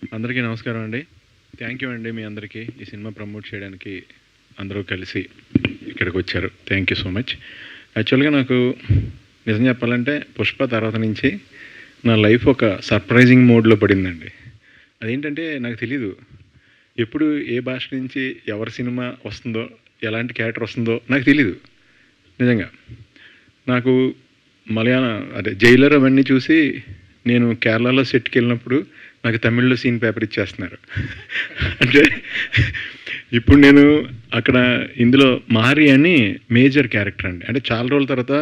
అందరికీ నమస్కారం అండి. థ్యాంక్ యూ అండి మీ అందరికీ ఈ సినిమా ప్రమోట్ చేయడానికి అందరూ కలిసి ఇక్కడికి వచ్చారు. Thank you so much. యాక్చువల్గా నాకు నిజం చెప్పాలంటే పుష్ప తర్వాత నుంచి నా లైఫ్ ఒక సర్ప్రైజింగ్ మోడ్లో పడిందండి. అదేంటంటే నాకు తెలీదు ఎప్పుడు ఏ భాష నుంచి ఎవరి సినిమా వస్తుందో, ఎలాంటి క్యారెక్టర్ వస్తుందో నాకు తెలీదు నిజంగా. నాకు అదే జైలర్ అవన్నీ చూసి నేను కేరళలో సెట్కి వెళ్ళినప్పుడు నాకు తమిళ్లో సీన్ పేపర్ ఇచ్చేస్తున్నారు. అంటే ఇప్పుడు నేను అక్కడ ఇందులో మారి అని మేజర్ క్యారెక్టర్ అండి. అంటే చాలా రోజుల తర్వాత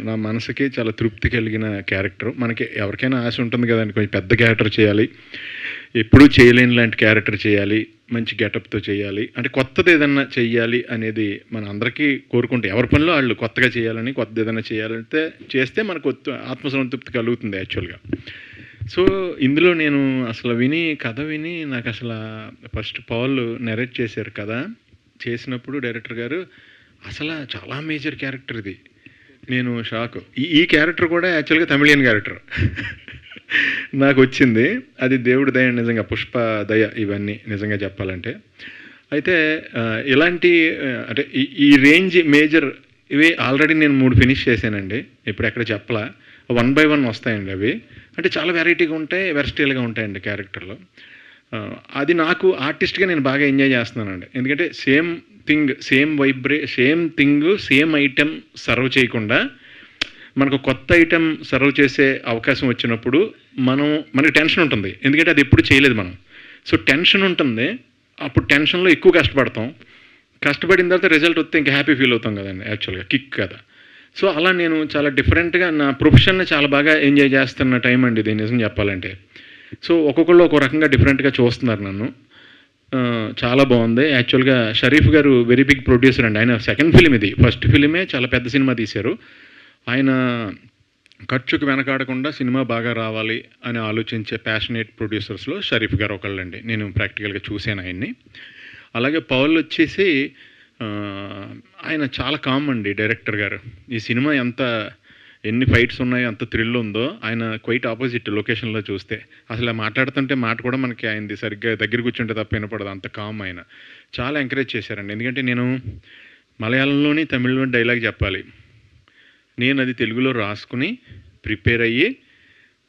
నా మనసుకి చాలా తృప్తి కలిగిన క్యారెక్టర్. మనకి ఎవరికైనా ఆశ ఉంటుంది కదండి, కొంచెం పెద్ద క్యారెక్టర్ చేయాలి, ఎప్పుడూ చేయలేని లాంటి క్యారెక్టర్ చేయాలి, మంచి గెటప్తో చేయాలి, అంటే కొత్తది ఏదన్నా చెయ్యాలి అనేది మన అందరికీ కోరుకుంటే ఎవరి పనిలో వాళ్ళు కొత్తగా చేయాలని, కొత్తది ఏదైనా చేయాలంటే చేస్తే మనకు ఆత్మసంతృప్తి కలుగుతుంది యాక్చువల్గా. సో ఇందులో నేను అసలు కథ విని నాకు అసలు ఫస్ట్ పాల్ నెరేట్ చేశారు కదా, చేసినప్పుడు డైరెక్టర్ గారు అసలు చాలా మేజర్ క్యారెక్టర్ ఇది. నేను షాక్. ఈ క్యారెక్టర్ కూడా యాక్చువల్గా తమిళియన్ క్యారెక్టర్ నాకు వచ్చింది. అది దేవుడి దయ నిజంగా, పుష్ప దయ ఇవన్నీ నిజంగా చెప్పాలంటే. అయితే ఇలాంటి అంటే ఈ రేంజ్ మేజర్ ఇవి ఆల్రెడీ నేను 3 ఫినిష్ చేశానండి. ఇప్పుడు ఎక్కడ చెప్పలా, 1 by 1 వస్తాయండి అవి. అంటే చాలా వెరైటీగా ఉంటాయి, వెర్స్టైల్గా ఉంటాయండి క్యారెక్టర్లో. అది నాకు ఆర్టిస్ట్గా నేను బాగా ఎంజాయ్ చేస్తున్నానండి. ఎందుకంటే same thing, same thing, same item serve చేయకుండా మనకు కొత్త ఐటెం సర్వ్ చేసే అవకాశం వచ్చినప్పుడు మనకి టెన్షన్ ఉంటుంది. ఎందుకంటే అది ఎప్పుడు చేయలేదు మనం. సో టెన్షన్ ఉంటుంది. అప్పుడు టెన్షన్లో ఎక్కువ కష్టపడతాం. కష్టపడిన తర్వాత రిజల్ట్ వస్తే ఇంకా హ్యాపీ ఫీల్ అవుతాం కదండి, యాక్చువల్గా కిక్ కదా. సో అలా నేను చాలా డిఫరెంట్గా నా ప్రొఫెషన్ని చాలా బాగా ఎంజాయ్ చేస్తున్న టైం అండి ఇది నిజం చెప్పాలంటే. సో ఒక్కొక్కళ్ళు ఒక రకంగా డిఫరెంట్గా చూస్తున్నారు నన్ను. చాలా బాగుంది. యాక్చువల్గా షరీఫ్ గారు వెరీ బిగ్ ప్రొడ్యూసర్ అండి. ఆయన సెకండ్ ఫిలిం ఇది. ఫస్ట్ ఫిలిమే చాలా పెద్ద సినిమా తీశారు. ఆయన ఖర్చుకు వెనకాడకుండా సినిమా బాగా రావాలి అని ఆలోచించే ప్యాషనేట్ ప్రొడ్యూసర్స్లో షరీఫ్ గారు ఒకళ్ళండి. నేను ప్రాక్టికల్గా చూశాను ఆయన్ని. అలాగే పౌల్ వచ్చేసి ఆయన చాలా కామ్ అండి డైరెక్టర్ గారు. ఈ సినిమా ఎన్ని ఫైట్స్ ఉన్నాయో, అంత థ్రిల్ ఉందో, ఆయన క్వైట్ ఆపోజిట్ లొకేషన్లో చూస్తే. అసలు మాట్లాడుతుంటే మాట కూడా మనకి ఆయనది సరిగ్గా దగ్గర కూర్చుంటే తప్ప వినపడదు, అంత కామ్ ఆయన. చాలా ఎంకరేజ్ చేశారండి. ఎందుకంటే నేను మలయాళంలోని తమిళ్లోని డైలాగ్ చెప్పాలి, నేను అది తెలుగులో రాసుకుని ప్రిపేర్ అయ్యి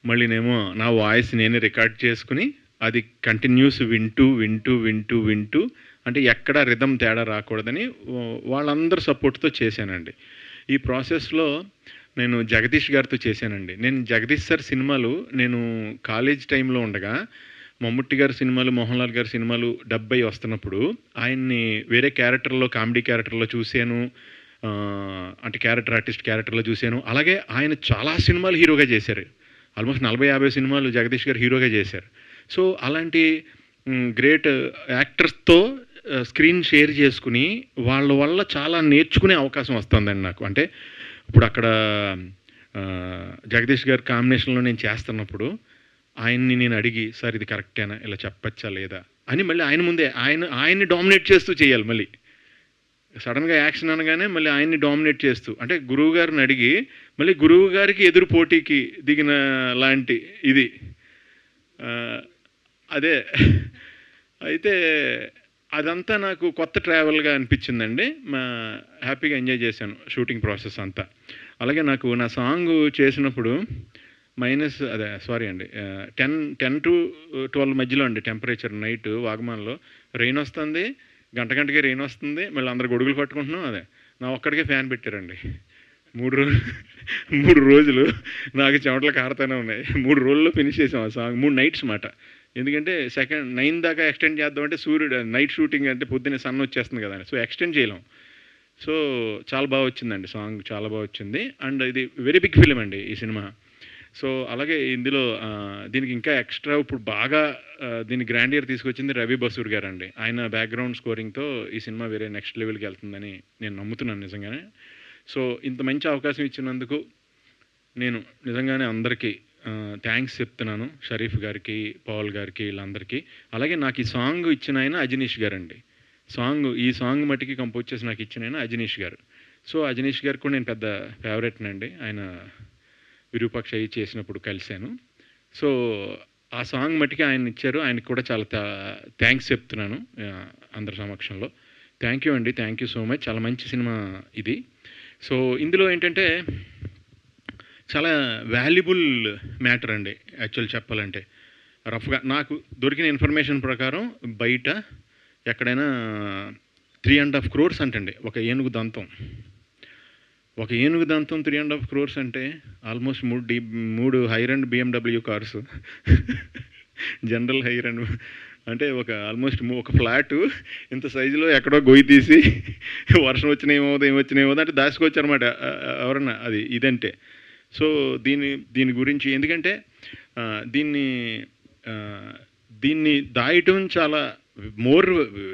మళ్ళీనేమో నా వాయిస్ నేనే రికార్డ్ చేసుకుని అది కంటిన్యూస్ వింటూ అంటే ఎక్కడ రిథమ్ తేడా రాకూడదని వాళ్ళందరూ సపోర్ట్తో చేశానండి. ఈ ప్రాసెస్లో నేను జగదీష్ గారితో చేశానండి. నేను జగదీష్ సార్ సినిమాలు నేను కాలేజ్ టైంలో ఉండగా మమ్ముట్టి గారి సినిమాలు, మోహన్ లాల్ గారి సినిమాలు డబ్బై వస్తున్నప్పుడు ఆయన్ని వేరే క్యారెక్టర్లో, కామెడీ క్యారెక్టర్లో చూశాను. అంటే ఆర్టిస్ట్ క్యారెక్టర్లో చూశాను. అలాగే ఆయన చాలా సినిమాలు హీరోగా చేశారు. ఆల్మోస్ట్ 40-50 సినిమాలు జగదీష్ గారు హీరోగా చేశారు. సో అలాంటి గ్రేట్ యాక్టర్స్తో స్క్రీన్ షేర్ చేసుకుని వాళ్ళ వల్ల చాలా నేర్చుకునే అవకాశం వస్తుందండి నాకు. అంటే ఇప్పుడు అక్కడ జగదీష్ గారి కాంబినేషన్లో నేను చేస్తున్నప్పుడు ఆయన్ని నేను అడిగి, సార్ ఇది కరెక్టేనా, ఇలా చెప్పచ్చా లేదా అని మళ్ళీ ఆయన ముందే ఆయన్ని డామినేట్ చేస్తూ చేయాలి. మళ్ళీ సడన్గా యాక్షన్ అనగానే మళ్ళీ ఆయన్ని డామినేట్ చేస్తూ, అంటే గురువు గారిని అడిగి మళ్ళీ గురువు గారికి ఎదురు పోటీకి దిగిన లాంటి ఇది. అదే అయితే అదంతా నాకు కొత్త ట్రావెల్గా అనిపించిందండి. హ్యాపీగా ఎంజాయ్ చేశాను షూటింగ్ ప్రాసెస్ అంతా. అలాగే నాకు నా సాంగ్ చేసినప్పుడు సారీ అండి, 10 to 12 మధ్యలో అండి టెంపరేచర్. నైట్ వాగమాన్లో రెయిన్ వస్తుంది, గంటకి రెయిన్ వస్తుంది, మళ్ళీ అందరు గొడుగులు పట్టుకుంటున్నాం. నా ఒక్కడికే ఫ్యాన్ పెట్టారండి. 3 రోజులు నాకు చెమటలు కారుతూనే ఉన్నాయి. 3 రోజుల్లో ఫినిష్ చేసాం ఆ సాంగ్. 3 నైట్స్ మాట. ఎందుకంటే 9 దాకా ఎక్స్టెండ్ చేద్దామంటే సూర్యుడు నైట్ షూటింగ్ అంటే పొద్దున్నే సన్ వచ్చేస్తుంది కదా, సో ఎక్స్టెండ్ చేయలేం. సో చాలా బాగా వచ్చిందండి సాంగ్, చాలా బాగా వచ్చింది. అండ్ ఇది వెరీ బిగ్ ఫిలిం అండి ఈ సినిమా. సో అలాగే ఇందులో దీనికి ఇంకా ఎక్స్ట్రా ఇప్పుడు బాగా దీన్ని గ్రాండియర్ తీసుకొచ్చింది రవి బసూర్ గారు అండి. ఆయన బ్యాక్గ్రౌండ్ స్కోరింగ్తో ఈ సినిమా వేరే నెక్స్ట్ లెవెల్కి వెళ్తుందని నేను నమ్ముతున్నాను నిజంగానే. సో ఇంత మంచి అవకాశం ఇచ్చినందుకు నేను నిజంగానే అందరికీ థ్యాంక్స్ చెప్తున్నాను. షరీఫ్ గారికి, పౌల్ గారికి, వీళ్ళందరికీ. అలాగే నాకు ఈ సాంగ్ ఇచ్చిన ఆయన అజనీష్ గారు అండి. ఈ సాంగ్ మట్టికి కంపోజ్ చేసి నాకు ఇచ్చిన ఆయన అజనీష్ గారు. సో అజనీష్ గారు కూడా నేను పెద్ద ఫేవరెట్నండి. ఆయన విరూపాక్ష చేసినప్పుడు కలిశాను. సో ఆ సాంగ్ మట్టికి ఆయన ఇచ్చారు. ఆయనకి కూడా చాలా థ్యాంక్స్ చెప్తున్నాను అందరి సమక్షంలో. థ్యాంక్ యూ అండి. Thank you so much. చాలా మంచి సినిమా ఇది. సో ఇందులో ఏంటంటే చాలా వాల్యుబుల్ మ్యాటర్ అండి యాక్చువల్ చెప్పాలంటే. రఫ్గా నాకు దొరికిన ఇన్ఫర్మేషన్ ప్రకారం బయట ఎక్కడైనా 3.5 crores అంటండి ఒక ఏనుగు దంతం. ఒక ఏనుగు దంతం 3.5 crores అంటే ఆల్మోస్ట్ 3 హైర్ అండ్ BMW కార్స్, జనరల్ హైర్ అండ్ అంటే ఆల్మోస్ట్ ఒక ఫ్లాటు ఇంత సైజులో ఎక్కడో గొయ్యి తీసి వర్షం వచ్చినా ఏమవుతుంది అంటే దాచుకోవచ్చనమాట ఎవరన్నా అది ఇదంటే. సో దీని గురించి ఎందుకంటే దీన్ని దాయటం చాలా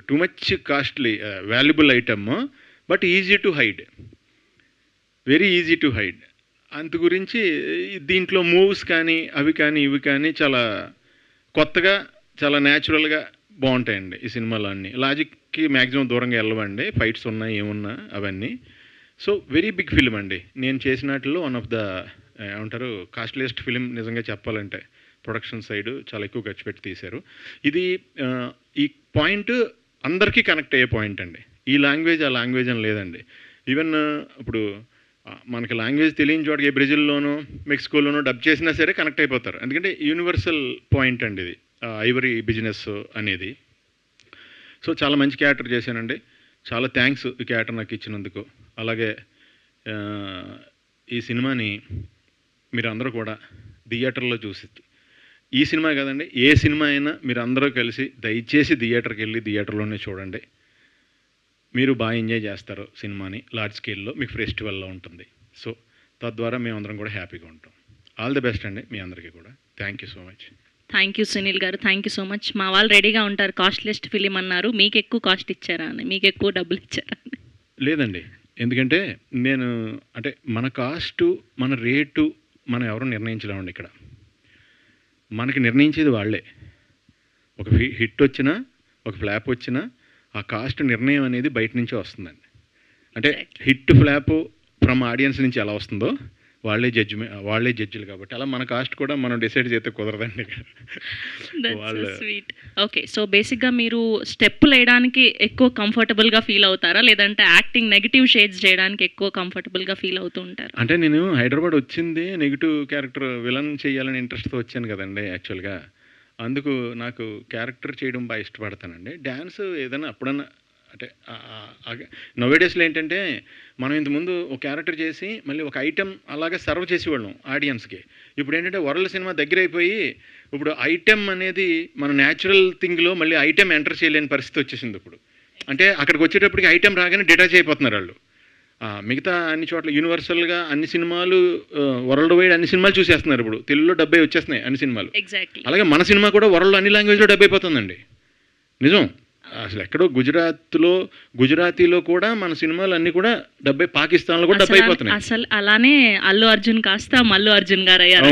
too much costly valuable item, but easy to hide, very easy to hide. అందు గురించి దీంట్లో మూవ్స్ కానీ అవి కానీ ఇవి కానీ చాలా కొత్తగా చాలా న్యాచురల్గా బాగుంటాయండి ఈ సినిమాలో. అన్నీ లాజిక్కి మ్యాక్సిమం దూరంగా వెళ్ళవండి, ఫైట్స్ ఉన్నాయి ఏమున్నా అవన్నీ. సో వెరీ బిగ్ ఫిలిం అండి. నేను చేసినట్లు వన్ ఆఫ్ ద ఏమంటారు కాస్ట్లీయెస్ట్ ఫిలిం నిజంగా చెప్పాలంటే. ప్రొడక్షన్ సైడ్ చాలా ఎక్కువ ఖర్చు పెట్టి తీశారు. ఇది ఈ పాయింట్ అందరికీ కనెక్ట్ అయ్యే పాయింట్ అండి. ఈ లాంగ్వేజ్ ఆ లాంగ్వేజ్ అని లేదండి. ఈవెన్ ఇప్పుడు మనకి లాంగ్వేజ్ తెలియని చోటకి బ్రెజిల్లోనో మెక్సికోలోనో డబ్ చేసినా సరే కనెక్ట్ అయిపోతారు. ఎందుకంటే యూనివర్సల్ పాయింట్ అండి ఇది, ఐవరీ బిజినెస్ అనేది. సో చాలా మంచి క్యారెక్టర్ చేశానండి. చాలా థ్యాంక్స్ ఈ క్యారెక్టర్ నాకు ఇచ్చినందుకు. అలాగే ఈ సినిమాని మీరు అందరూ కూడా థియేటర్లో చూసి, ఈ సినిమా కాదండి ఏ సినిమా అయినా మీరు అందరూ కలిసి దయచేసి థియేటర్కి వెళ్ళి థియేటర్లోనే చూడండి. మీరు బాగా ఎంజాయ్ చేస్తారు సినిమాని. లార్జ్ స్కేల్లో మీకు ఫెస్టివల్లో ఉంటుంది. సో తద్వారా మేమందరం కూడా హ్యాపీగా ఉంటాం. ఆల్ ది బెస్ట్ అండి మీ అందరికీ కూడా. Thank you so much. Thank you Sunil గారు, థ్యాంక్ యూ సో మచ్. మా వాళ్ళు రెడీగా ఉంటారు. కాస్ట్లెస్ట్ ఫిలిం అన్నారు, మీకు ఎక్కువ కాస్ట్ ఇచ్చారా అని, మీకు ఎక్కువ డబ్బులు ఇచ్చారా అని? లేదండి, ఎందుకంటే నేను అంటే మన కాస్టు మన రేటు మనం ఎవరు నిర్ణయించలేమండి. ఇక్కడ మనకి నిర్ణయించేది వాళ్ళే. ఒక హిట్ వచ్చినా ఒక ఫ్లాప్ వచ్చినా ఆ కాస్ట్ నిర్ణయం అనేది బయట నుంచే వస్తుందండి. అంటే హిట్ ఫ్లాప్ ఫ్రమ్ ఆడియన్స్ నుంచి ఎలా వస్తుందో వాళ్ళే జడ్జిలు కాబట్టి అలా మన కాస్ట్ కూడా మనం డిసైడ్ చేస్తే కుదరదండి. స్వీట్. ఓకే, సో బేసిక్గా మీరు స్టెప్పులు వేయడానికి ఎక్కువ కంఫర్టబుల్గా ఫీల్ అవుతారా, లేదంటే యాక్టింగ్ నెగిటివ్ షేడ్స్ చేయడానికి ఎక్కువ కంఫర్టబుల్గా ఫీల్ అవుతూ ఉంటారు? అంటే నేను హైదరాబాద్ వచ్చింది నెగిటివ్ క్యారెక్టర్ విలన్ చేయాలని ఇంట్రెస్ట్తో వచ్చాను కదండి యాక్చువల్గా. అందుకు నాకు క్యారెక్టర్ చేయడం బాగా ఇష్టపడతానండి. డ్యాన్స్ ఏదైనా అప్పుడన్నా అంటే నోవేడేస్లో ఏంటంటే మనం ఇంతకుముందు ఒక క్యారెక్టర్ చేసి మళ్ళీ ఒక ఐటెం అలాగే సర్వ్ చేసేవాళ్ళం ఆడియన్స్కి. ఇప్పుడు ఏంటంటే వరల్డ్ సినిమా దగ్గర అయిపోయి ఇప్పుడు ఐటెం అనేది మన న్యాచురల్ థింగ్లో మళ్ళీ ఐటెం ఎంటర్ చేయలేని పరిస్థితి వచ్చేసింది ఇప్పుడు. అంటే అక్కడికి వచ్చేటప్పటికి ఐటెం రాగానే డిటాచ్ అయిపోతున్నారు వాళ్ళు. మిగతా అన్ని చోట్ల యూనివర్సల్గా అన్ని సినిమాలు వరల్డ్ వైడ్ అన్ని సినిమాలు చూసేస్తున్నారు. ఇప్పుడు తెలుగులో 70 వచ్చేస్తున్నాయి అన్ని సినిమాలు. అలాగే మన సినిమా కూడా వరల్డ్ అన్ని లాంగ్వేజ్లో 70 అయిపోతుందండి. నిజం. అసలు ఎక్కడో గుజరాతీలో కూడా మన సినిమాలు అన్నీ కూడా 70, పాకిస్తాన్లో కూడా 70 అయిపోతున్నాయి. అసలు అలానే అల్లు అర్జున్ కాస్త మల్లు అర్జున్ గారు అయ్యారు.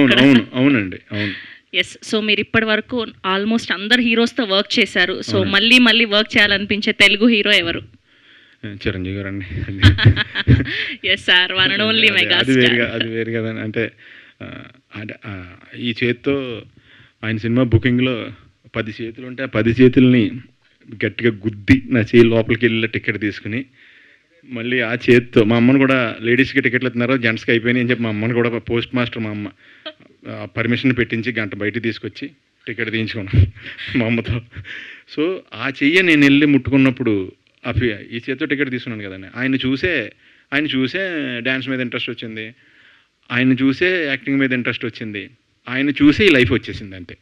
అవునండి, అవును. ఎస్. సో మీరు ఇప్పటి వరకు ఆల్మోస్ట్ అందరు హీరోస్తో వర్క్ చేశారు. సో మళ్ళీ వర్క్ చేయాలనిపించే తెలుగు హీరో ఎవరు? చిరంజీవి గారు అండి. Yes sir, one and only mega star. అది వేరు కదా అంటే ఈ చేతితో ఆయన సినిమా బుకింగ్లో 10 చేతులు ఉంటే ఆ 10 చేతుల్ని గట్టిగా గుద్ది నా చేయి లోపలికి వెళ్ళి టికెట్ తీసుకుని మళ్ళీ ఆ చేతితో మా అమ్మను కూడా లేడీస్కి టికెట్లు ఇస్తున్నారు, జెంట్స్కి అయిపోయినాయి అని చెప్పి మా అమ్మను కూడా పోస్ట్ మాస్టర్ మా అమ్మ పర్మిషన్ పెట్టించి గంట బయట తీసుకొచ్చి టికెట్ తీయించుకున్నాను మా అమ్మతో. సో ఆ చెయ్యి నేను వెళ్ళి ముట్టుకున్నప్పుడు ఈ చేతితో టికెట్ తీసుకున్నాను కదండి. ఆయన చూసే డ్యాన్స్ మీద ఇంట్రెస్ట్ వచ్చింది, ఆయన చూసే యాక్టింగ్ మీద ఇంట్రెస్ట్ వచ్చింది, ఆయన చూసే ఈ లైఫ్ వచ్చేసింది అంతే.